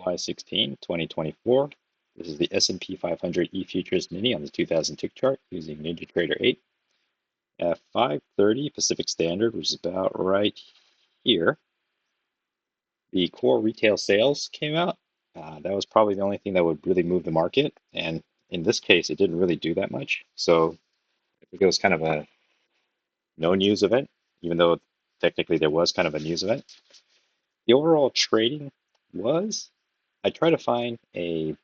July 16, 2024. This is the S&P 500 E-Futures Mini on the 2000 tick chart using NinjaTrader 8 at 5:30 Pacific Standard, which is about right here. The core retail sales came out. That was probably the only thing that would really move the market, and in this case, it didn't really do that much. So it was kind of a no news event, even though technically there was kind of a news event. The overall trading was, I tried to find a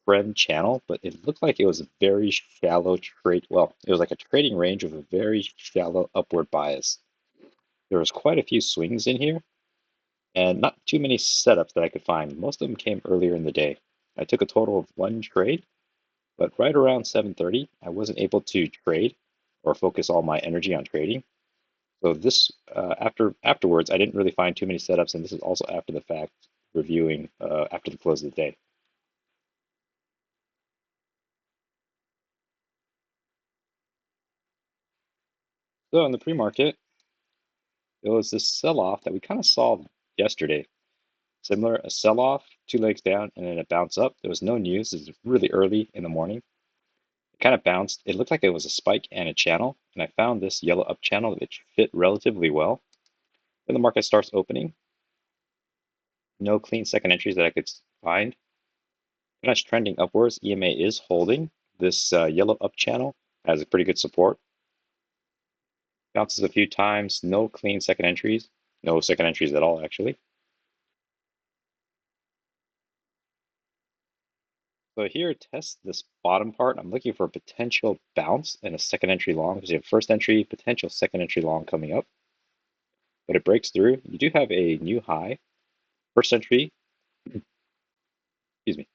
trend channel, but it looked like it was a very shallow trade. Well, it was like a trading range of a very shallow upward bias. There was quite a few swings in here and not too many setups that I could find. Most of them came earlier in the day. I took a total of one trade, but right around 7:30, I wasn't able to trade or focus all my energy on trading. So this afterwards, I didn't really find too many setups, and this is also after the fact reviewing after the close of the day. So in the pre-market, there was this sell-off that we kind of saw yesterday. Similar, a sell-off, two legs down, and then a bounce up. There was no news. This is really early in the morning. It kind of bounced. It looked like it was a spike and a channel, and I found this yellow up channel that fit relatively well. Then the market starts opening. No clean second entries that I could find. Pretty much trending upwards. EMA is holding. This yellow up channel has a pretty good support. Bounces a few times. No clean second entries. No second entries at all, actually. So here, test this bottom part. I'm looking for a potential bounce and a second entry long because you have first entry, potential second entry long coming up. But it breaks through. You do have a new high. First entry, excuse me,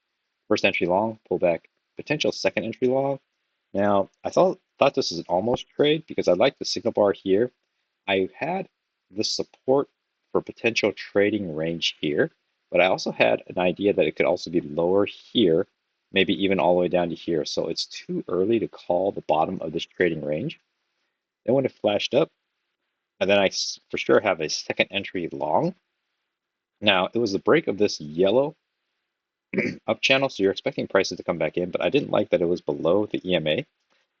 first entry long, pullback, potential second entry long. Now, I thought this is an almost trade because I like the signal bar here. I had the support for potential trading range here, but I also had an idea that it could also be lower here, maybe even all the way down to here. So it's too early to call the bottom of this trading range. Then when it flashed up, and then I for sure have a second entry long. Now, it was the break of this yellow up channel, so you're expecting prices to come back in, but I didn't like that it was below the EMA.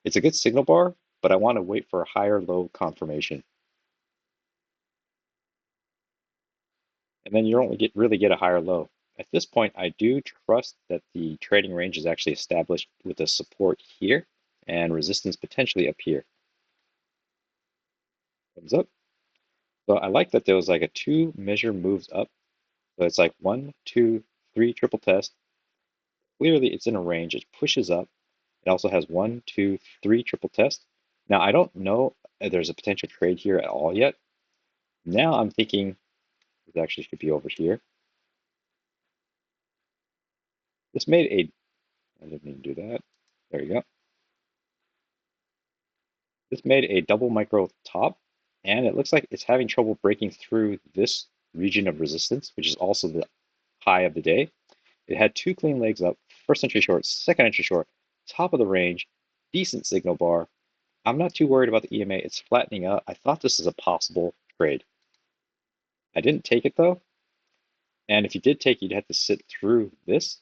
It's a good signal bar, but I want to wait for a higher low confirmation. And then you only really get a higher low. At this point, I do trust that the trading range is actually established with a support here and resistance potentially up here. Thumbs up. So I like that there was like a two measure moves up. So it's like 1, 2, 3 triple test. Clearly it's in a range. It pushes up. It also has 1, 2, 3 triple test. Now I don't know if there's a potential trade here at all yet. Now I'm thinking it actually should be over here. This made a, I didn't mean to do that. There you go. This made a double micro top, and it looks like it's having trouble breaking through this region of resistance, which is also the high of the day. It had two clean legs up, first entry short, second entry short, top of the range, decent signal bar. I'm not too worried about the EMA. It's flattening out. I thought this is a possible trade. I didn't take it though. And if you did take it, you'd have to sit through this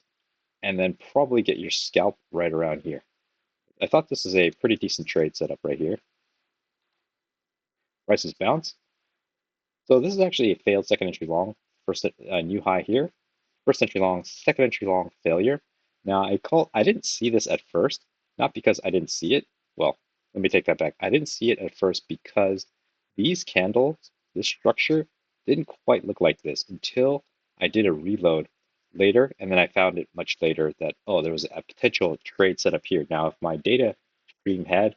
and then probably get your scalp right around here. I thought this is a pretty decent trade setup right here. Prices bounce. So this is actually a failed second entry long. First new high here. First entry long, second entry long, failure. Now I didn't see this at first, not because I didn't see it. Well, let me take that back. I didn't see it at first because these candles, this structure, didn't quite look like this until I did a reload later, and then I found it much later that, oh, there was a potential trade set up here. Now, if my data stream had,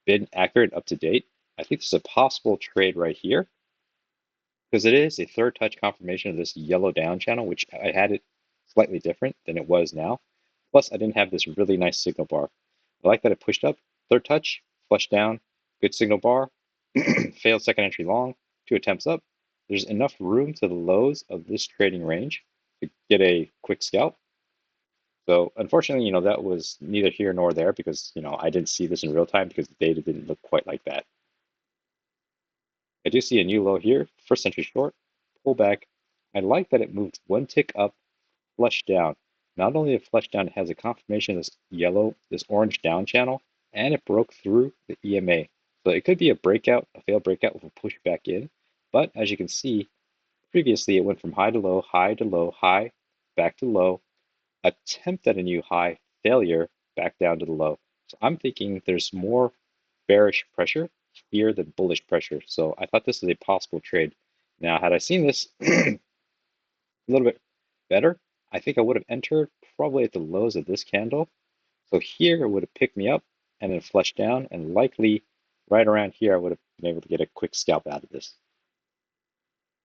been accurate, up to date, I think there's a possible trade right here because it is a third touch confirmation of this yellow down channel, which I had it slightly different than it was now. Plus, I didn't have this really nice signal bar. I like that it pushed up, third touch, flush down, good signal bar, failed second entry long, two attempts up. There's enough room to the lows of this trading range to get a quick scalp. So unfortunately, that was neither here nor there because, I didn't see this in real time because the data didn't look quite like that. I do see a new low here, first entry short, pull back. I like that it moved one tick up flushed down. Not only it flushed down, it has a confirmation of this orange down channel, and it broke through the EMA. So it could be a breakout, a failed breakout with a push back in. But as you can see, previously it went from high to low, high to low, high, back to low, attempt at a new high, failure, back down to the low. So I'm thinking there's more bearish pressure here than bullish pressure. So I thought this is a possible trade. Now, had I seen this a little bit better, I think I would have entered probably at the lows of this candle. So here it would have picked me up and then flushed down, and likely right around here I would have been able to get a quick scalp out of this.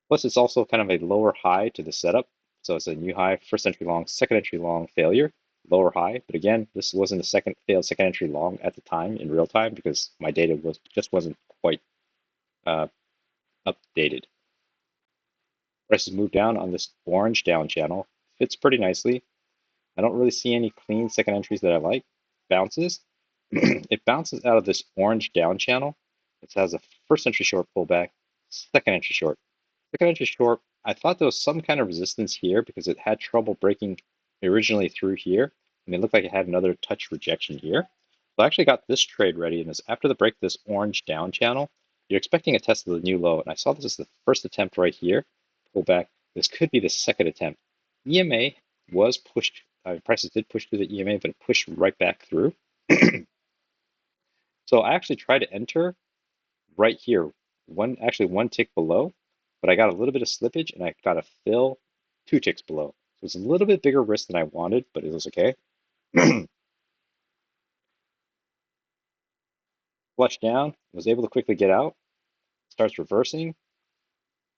Plus, it's also kind of a lower high to the setup. So it's a new high, first entry long, second entry long failure, lower high. But again, this wasn't a failed second entry long at the time in real time because my data wasn't quite uh, updated. Prices move down on this orange down channel. Fits pretty nicely. I don't really see any clean second entries that I like. Bounces. It bounces out of this orange down channel. It has a first entry short pullback, second entry short. Second entry short, I thought there was some kind of resistance here because it had trouble breaking originally through here, and it looked like it had another touch rejection here. So I actually got this trade ready, and after the break of this orange down channel, you're expecting a test of the new low, and I saw this as the first attempt right here, pull back. This could be the second attempt. EMA was pushed, prices did push through the EMA, but it pushed right back through. So I actually tried to enter right here, actually one tick below, but I got a little bit of slippage and I got a fill 2 ticks below. So it's a little bit bigger risk than I wanted, but it was okay. Flushed down, was able to quickly get out, starts reversing.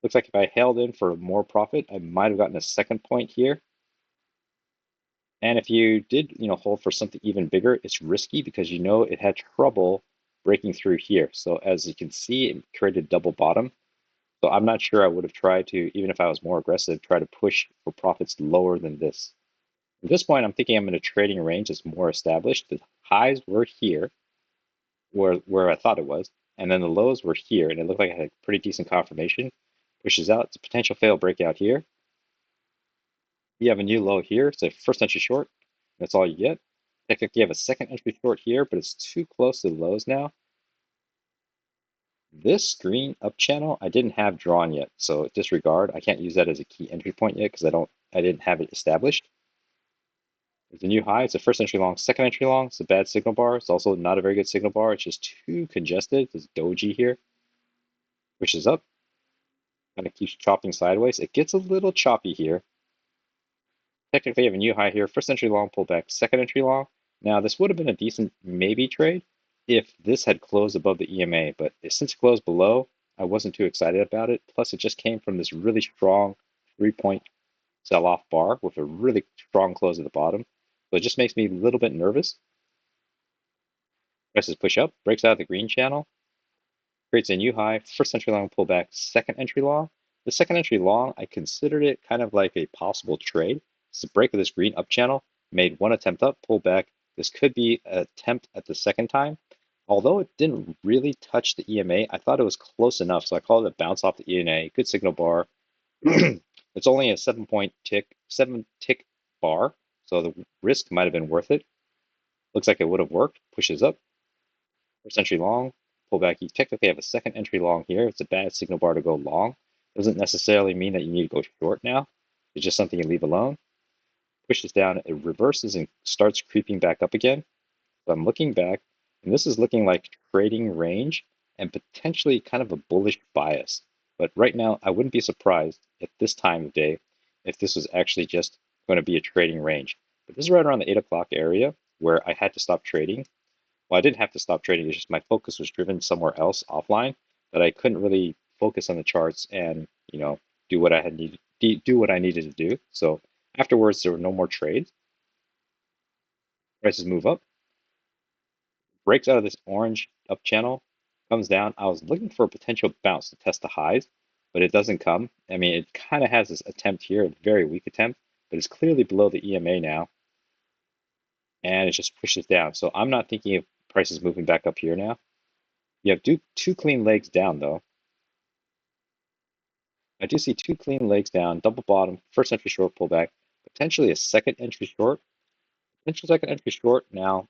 Looks like if I held in for more profit, I might have gotten a second point here. And if you did, hold for something even bigger, it's risky because it had trouble breaking through here. So as you can see, it created double bottom. So I'm not sure I would have tried to, even if I was more aggressive, try to push for profits lower than this. At this point, I'm thinking I'm in a trading range that's more established. The highs were here, where I thought it was, and then the lows were here, and it looked like I had a pretty decent confirmation. Pushes out, it's a potential fail breakout here. You have a new low here, it's a first entry short. That's all you get. Technically, you have a second entry short here, but it's too close to the lows now. This green up channel I didn't have drawn yet, so disregard. I can't use that as a key entry point yet because I didn't have it established. It's a new high. It's a first entry long, second entry long. It's a bad signal bar. It's also not a very good signal bar. It's just too congested. There's doji here, which is up. Kind of keeps chopping sideways. It gets a little choppy here. Technically, I have a new high here. First entry long pullback, second entry long. Now, this would have been a decent maybe trade if this had closed above the EMA, but since it closed below, I wasn't too excited about it. Plus, it just came from this really strong 3-point sell-off bar with a really strong close at the bottom. So it just makes me a little bit nervous. Prices push up, breaks out of the green channel, creates a new high, first entry long pullback, second entry long. The second entry long, I considered it kind of like a possible trade. It's a break of this green up channel, made one attempt up, pulled back. This could be an attempt at the second time. Although it didn't really touch the EMA, I thought it was close enough, so I called it a bounce off the EMA, good signal bar. It's only a 7-tick bar, so the risk might have been worth it. Looks like it would have worked. Pushes up, first entry long, pullback. You technically have a second entry long here. It's a bad signal bar to go long. Doesn't necessarily mean that you need to go short now. It's just something you leave alone. Pushes down, it reverses and starts creeping back up again. So I'm looking back, and this is looking like trading range and potentially kind of a bullish bias. But right now, I wouldn't be surprised at this time of day if this was actually just going to be a trading range. But this is right around the 8 o'clock area where I had to stop trading. Well, I didn't have to stop trading. It's just my focus was driven somewhere else offline that I couldn't really focus on the charts and do what I needed to do. So afterwards, there were no more trades. Prices move up, breaks out of this orange up channel, comes down. I was looking for a potential bounce to test the highs, but it doesn't come. I mean, it kind of has this attempt here, a very weak attempt, but it's clearly below the EMA now, and it just pushes down. So I'm not thinking of prices moving back up here now. You have two clean legs down though. I do see two clean legs down, double bottom, first entry short pullback, potentially a second entry short, potential second entry short. Now,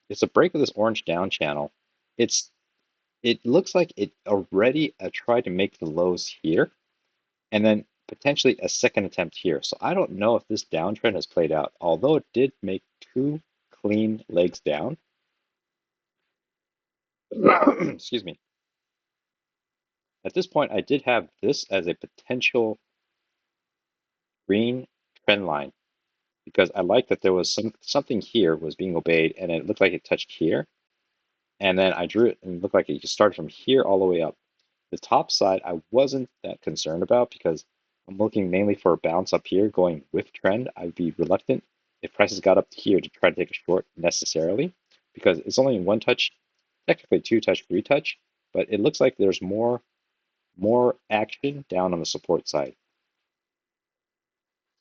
it's a break of this orange down channel. It looks like it already tried to make the lows here, and then potentially a second attempt here. So I don't know if this downtrend has played out, although it did make two clean legs down. Excuse me. At this point, I did have this as a potential green trend line because I liked that there was something here was being obeyed, and it looked like it touched here. And then I drew it and it looked like it just started from here all the way up. The top side I wasn't that concerned about because I'm looking mainly for a bounce up here going with trend. I'd be reluctant if prices got up here to try to take a short necessarily because it's only one touch, technically two touch, three touch, but it looks like there's more action down on the support side.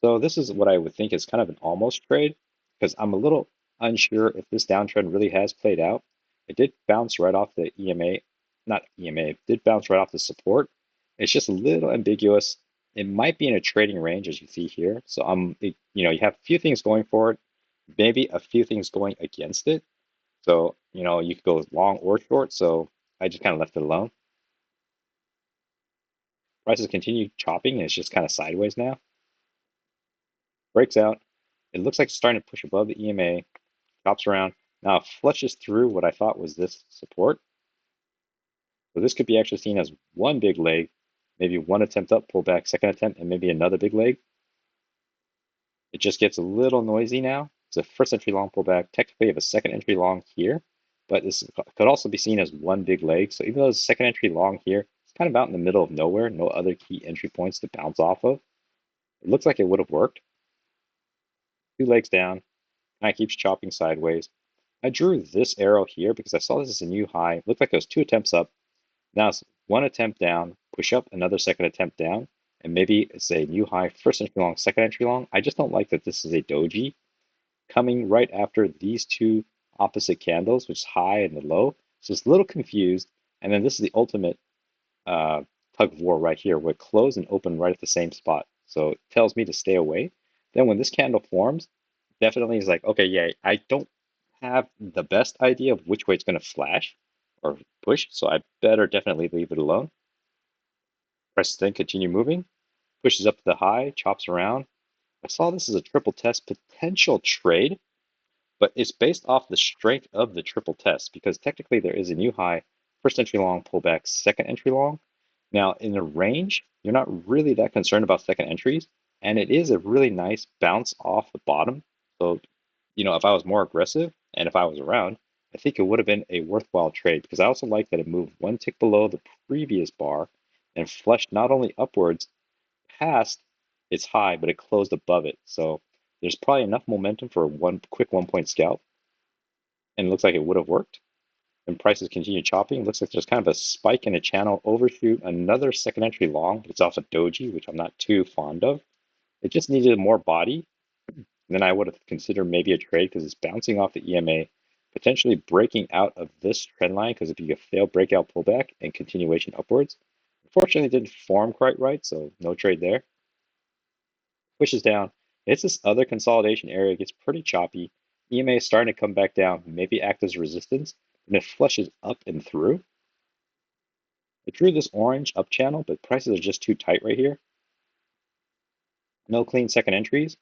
So this is what I would think is kind of an almost trade because I'm a little unsure if this downtrend really has played out. It did bounce right off the EMA, not EMA, it did bounce right off the support. It's just a little ambiguous. It might be in a trading range as you see here. So you have a few things going for it, maybe a few things going against it. So, you could go long or short. So I just kind of left it alone. Prices continue chopping and it's just kind of sideways now. Breaks out. It looks like it's starting to push above the EMA, chops around. Now it flushes through what I thought was this support. So this could be actually seen as one big leg, maybe one attempt up, pull back, second attempt, and maybe another big leg. It just gets a little noisy now. It's a first entry long pullback. Technically, you have a second entry long here, but this could also be seen as one big leg. So even though it's a second entry long here, it's kind of out in the middle of nowhere, no other key entry points to bounce off of. It looks like it would have worked. Two legs down, kind of keeps chopping sideways. I drew this arrow here because I saw this as a new high. It looked like it was two attempts up. Now it's one attempt down, push up, another second attempt down, and maybe it's a new high, first entry long, second entry long. I just don't like that this is a doji coming right after these two opposite candles, which is high and the low. So it's a little confused. And then this is the ultimate tug of war right here, where it closed and opened right at the same spot. So it tells me to stay away. Then when this candle forms, definitely is like, okay, yeah, I don't have the best idea of which way it's going to flash or push, so I better definitely leave it alone. Press then continue moving, pushes up to the high, chops around. I saw this as a triple test potential trade, but it's based off the strength of the triple test because technically there is a new high, first entry long pullback, second entry long. Now in the range, you're not really that concerned about second entries, and it is a really nice bounce off the bottom. So, if I was more aggressive and if I was around, I think it would have been a worthwhile trade because I also like that it moved one tick below the previous bar and flushed not only upwards past its high, but it closed above it. So there's probably enough momentum for a quick 1 point scalp, and it looks like it would have worked. And prices continue chopping. It looks like there's kind of a spike in a channel overshoot, another second entry long, but it's off a doji, which I'm not too fond of. It just needed more body. And then I would have considered maybe a trade because it's bouncing off the EMA, potentially breaking out of this trend line because it'd be a failed breakout pullback and continuation upwards. Unfortunately, it didn't form quite right, so no trade there. Pushes down. It's this other consolidation area, gets pretty choppy. EMA is starting to come back down, maybe act as resistance, and it flushes up and through. I drew this orange up channel, but prices are just too tight right here. No clean second entries.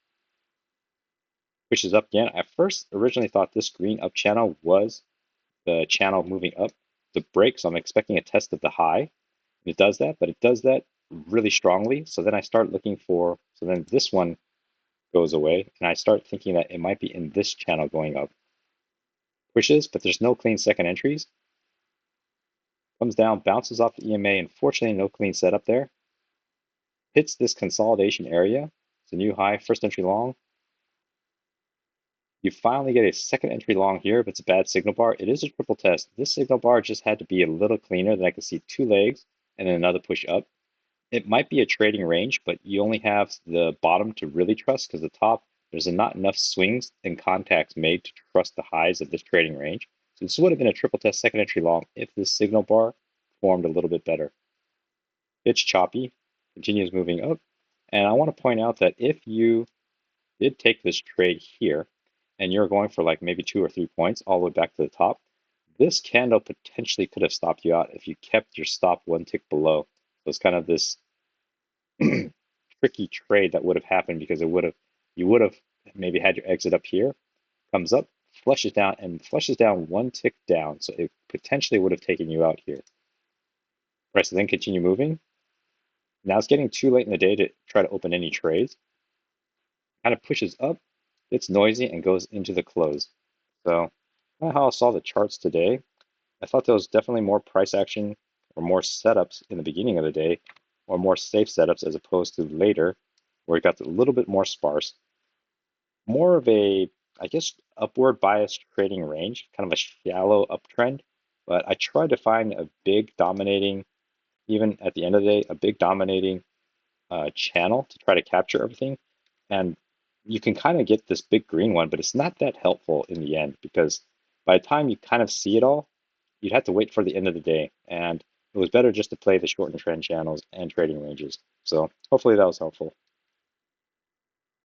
Pushes up again. I first originally thought this green up channel was the channel moving up the break, so I'm expecting a test of the high. It does that, but it does that really strongly. So then I start looking for, so then this one goes away, and I start thinking that it might be in this channel going up. Pushes, but there's no clean second entries. Comes down, bounces off the EMA, and fortunately no clean setup there. Hits this consolidation area. It's a new high, first entry long. You finally get a second entry long here, but it's a bad signal bar. It is a triple test. This signal bar just had to be a little cleaner. Then I could see two legs and then another push up. It might be a trading range, but you only have the bottom to really trust because the top, there's not enough swings and contacts made to trust the highs of this trading range. So this would have been a triple test second entry long if this signal bar formed a little bit better. It's choppy, continues moving up. And I want to point out that if you did take this trade here, and you're going for like maybe 2 or 3 points all the way back to the top, this candle potentially could have stopped you out if you kept your stop one tick below. So it's kind of this tricky trade that would have happened because you would have maybe had your exit up here, comes up, flushes down, and flushes down one tick down. So it potentially would have taken you out here. Right, so then continue moving. Now it's getting too late in the day to try to open any trades. Kind of pushes up, it's noisy, and goes into the close. So kind of how I saw the charts today. I thought there was definitely more price action or more setups in the beginning of the day, or more safe setups as opposed to later, where it got a little bit more sparse. More of a, I guess, upward biased trading range, kind of a shallow uptrend. But I tried to find a big dominating, even at the end of the day, a big dominating channel to try to capture everything. And you can kind of get this big green one, but it's not that helpful in the end because by the time you kind of see it all, you'd have to wait for the end of the day. And it was better just to play the shortened trend channels and trading ranges. So hopefully that was helpful.